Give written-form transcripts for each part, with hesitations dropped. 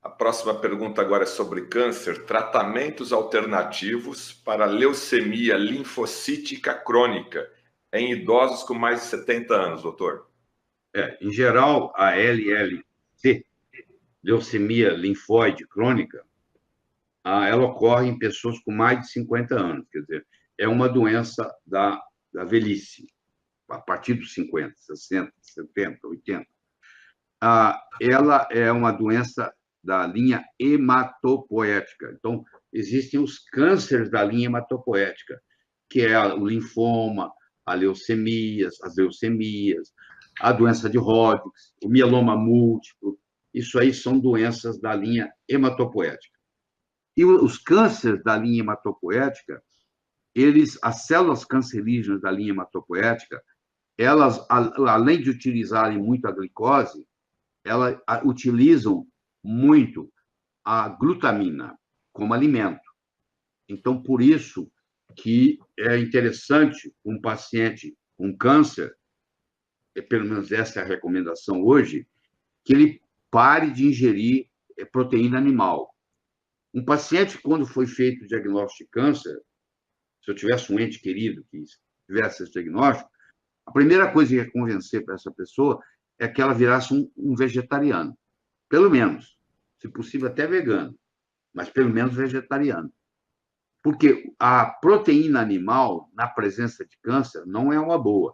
A próxima pergunta agora é sobre câncer. Tratamentos alternativos para leucemia linfocítica crônica em idosos com mais de 70 anos, doutor. Em geral, a LLC, leucemia linfóide crônica, ela ocorre em pessoas com mais de 50 anos, quer dizer, é uma doença da velhice, a partir dos 50, 60, 70, 80. Ela é uma doença da linha hematopoética. Então, existem os cânceres da linha hematopoética, que é o linfoma, as leucemias, a doença de Hodgkin, o mieloma múltiplo. Isso aí são doenças da linha hematopoética. E os cânceres da linha hematopoética, as células cancerígenas da linha hematopoética, elas, além de utilizarem muito a glicose, elas utilizam muito a glutamina como alimento. Então, por isso que é interessante um paciente com câncer, pelo menos essa é a recomendação hoje, que ele pare de ingerir proteína animal. Um paciente, quando foi feito o diagnóstico de câncer, se eu tivesse um ente querido que tivesse esse diagnóstico, a primeira coisa que ia convencer para essa pessoa é que ela virasse um vegetariano. Pelo menos. Se possível, até vegano. Mas pelo menos vegetariano. Porque a proteína animal, na presença de câncer, não é uma boa.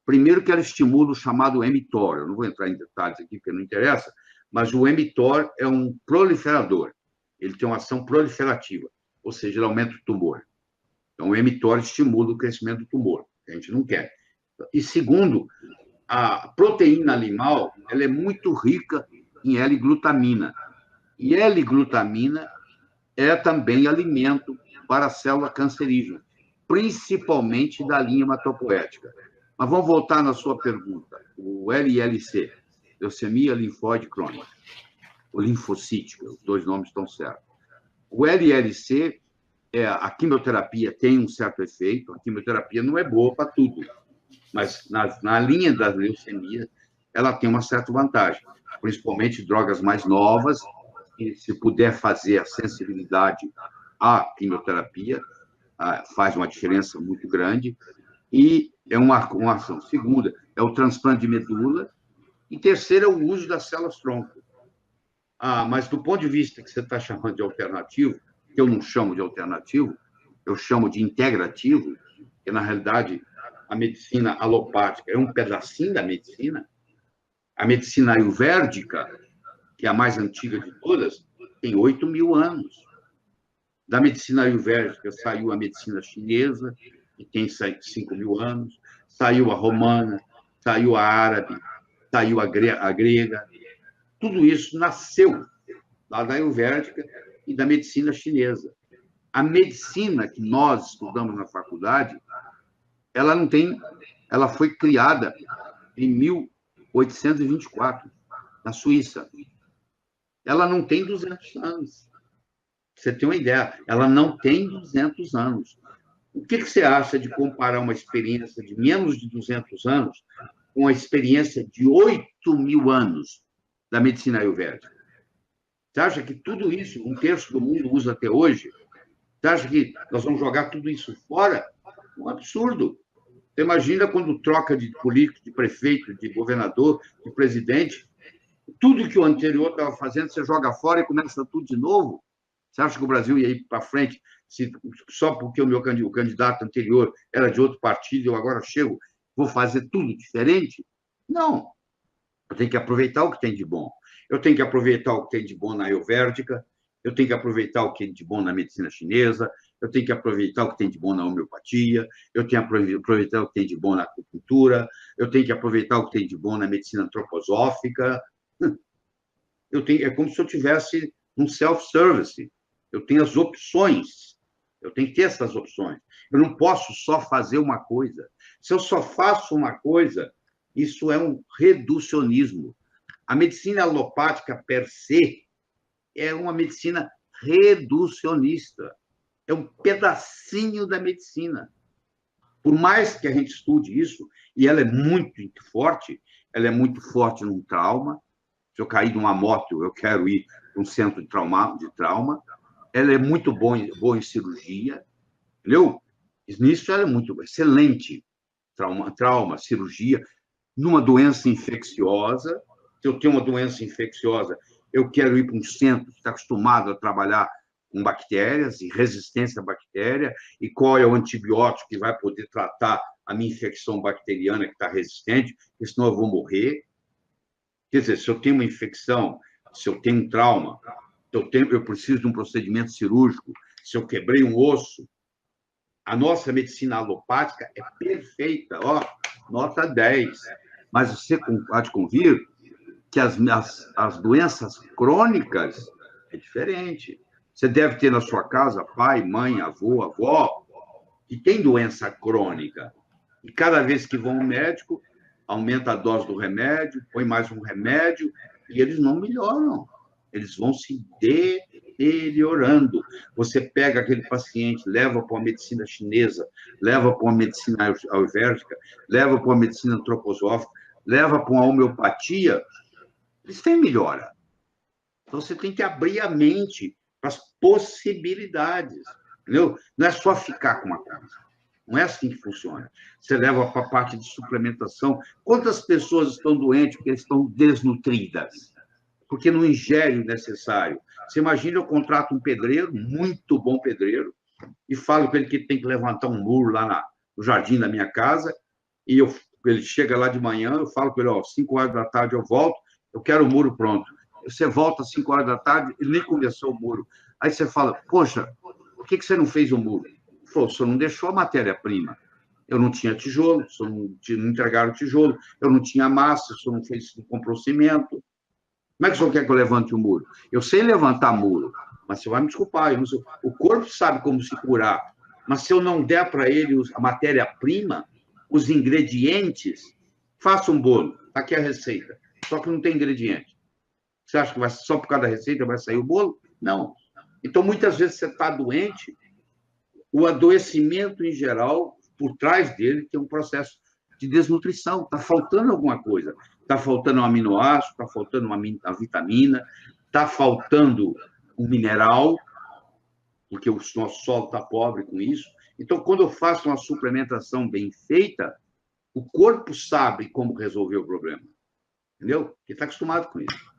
Primeiro que ela estimula o chamado mTOR. Eu não vou entrar em detalhes aqui, porque não interessa, mas o mTOR é um proliferador. Ele tem uma ação proliferativa, ou seja, ele aumenta o tumor. Então, o mTOR estimula o crescimento do tumor, que a gente não quer. E segundo, a proteína animal ela é muito rica em L-glutamina. E L-glutamina é também alimento para a célula cancerígena, principalmente da linha hematopoética. Mas vamos voltar na sua pergunta. O LLC, leucemia linfóide crônica, ou linfocítica, os dois nomes estão certos. O LLC, a quimioterapia tem um certo efeito, a quimioterapia não é boa para tudo, mas na linha das leucemias, ela tem uma certa vantagem, principalmente drogas mais novas, e se puder fazer a sensibilidade à quimioterapia, faz uma diferença muito grande, e é uma ação. Segunda, é o transplante de medula, e terceira, é o uso das células-tronco. Mas do ponto de vista que você está chamando de alternativo, que eu não chamo de alternativo, eu chamo de integrativo, que na realidade a medicina alopática é um pedacinho da medicina. A medicina ayurvédica, que é a mais antiga de todas, tem 8.000 anos. Da medicina ayurvédica saiu a medicina chinesa, que tem 5.000 anos, saiu a romana, saiu a árabe, saiu a grega. Tudo isso nasceu lá da ayurvédica e da medicina chinesa. A medicina que nós estudamos na faculdade, ela foi criada em 1824, na Suíça. Ela não tem 200 anos. Você tem uma ideia, ela não tem 200 anos. O que você acha de comparar uma experiência de menos de 200 anos com a experiência de 8.000 anos da medicina ayurvédica? Você acha que tudo isso, 1/3 do mundo usa até hoje? Você acha que nós vamos jogar tudo isso fora? Um absurdo. Você imagina quando troca de político, de prefeito, de governador, de presidente, tudo que o anterior estava fazendo, você joga fora e começa tudo de novo? Você acha que o Brasil ia ir para frente só porque o candidato anterior era de outro partido, eu agora chego, vou fazer tudo diferente? Não. Eu tenho que aproveitar o que tem de bom. Eu tenho que aproveitar o que tem de bom na ayurvédica, eu tenho que aproveitar o que tem de bom na medicina chinesa, eu tenho que aproveitar o que tem de bom na homeopatia, eu tenho que aproveitar o que tem de bom na acupuntura, eu tenho que aproveitar o que tem de bom na medicina antroposófica. É como se eu tivesse um self-service. Eu tenho as opções. Eu tenho que ter essas opções. Eu não posso só fazer uma coisa. Se eu só faço uma coisa, isso é um reducionismo. A medicina alopática, per se, é uma medicina reducionista. É um pedacinho da medicina. Por mais que a gente estude isso, e ela é muito forte num trauma. Se eu cair de uma moto, eu quero ir um centro de trauma. Ela é muito boa em cirurgia, entendeu? Nisso ela é muito excelente. Trauma, cirurgia. Numa doença infecciosa, se eu tenho uma doença infecciosa, eu quero ir para um centro que está acostumado a trabalhar com bactérias e resistência à bactéria, e qual é o antibiótico que vai poder tratar a minha infecção bacteriana que está resistente, porque senão eu vou morrer. Quer dizer, se eu tenho uma infecção, se eu tenho um trauma, eu preciso de um procedimento cirúrgico, se eu quebrei um osso, a nossa medicina alopática é perfeita, ó, nota 10. Mas você há de convir que as doenças crônicas é diferente. Você deve ter na sua casa pai, mãe, avô, avó, que tem doença crônica. E cada vez que vão ao médico, aumenta a dose do remédio, põe mais um remédio, e eles não melhoram. Eles vão se deteriorando. Você pega aquele paciente, leva para uma medicina chinesa, leva para uma medicina ayurvédica, leva para uma medicina antroposófica, leva para uma homeopatia, eles têm melhora. Então, você tem que abrir a mente para as possibilidades, entendeu? Não é só ficar com uma coisa. Não é assim que funciona. Você leva para a parte de suplementação. Quantas pessoas estão doentes porque estão desnutridas? Porque não ingerem o necessário. Você imagina, eu contrato um pedreiro, muito bom pedreiro, e falo para ele que tem que levantar um muro lá no jardim da minha casa, e ele chega lá de manhã, eu falo para ele, ó, 5 horas da tarde eu volto, eu quero o muro pronto. Você volta às 5 horas da tarde, ele nem começou o muro. Aí você fala, poxa, por que você não fez o muro? Ele falou, o senhor não deixou a matéria-prima. Eu não tinha tijolo, o senhor não entregaram tijolo, eu não tinha massa, o senhor não comprou cimento. Como é que o senhor quer que eu levante o muro? Eu sei levantar muro, mas você vai me desculpar. O corpo sabe como se curar, mas se eu não der para ele a matéria-prima, os ingredientes, faça um bolo. Está aqui a receita. Só que não tem ingrediente. Você acha que só por causa da receita vai sair o bolo? Não. Então, muitas vezes você está doente, o adoecimento em geral, por trás dele, tem um processo de desnutrição. Está faltando alguma coisa. Está faltando um aminoácido, está faltando uma vitamina, está faltando um mineral, porque o nosso solo está pobre com isso. Então, quando eu faço uma suplementação bem feita, o corpo sabe como resolver o problema. Entendeu? Porque está acostumado com isso.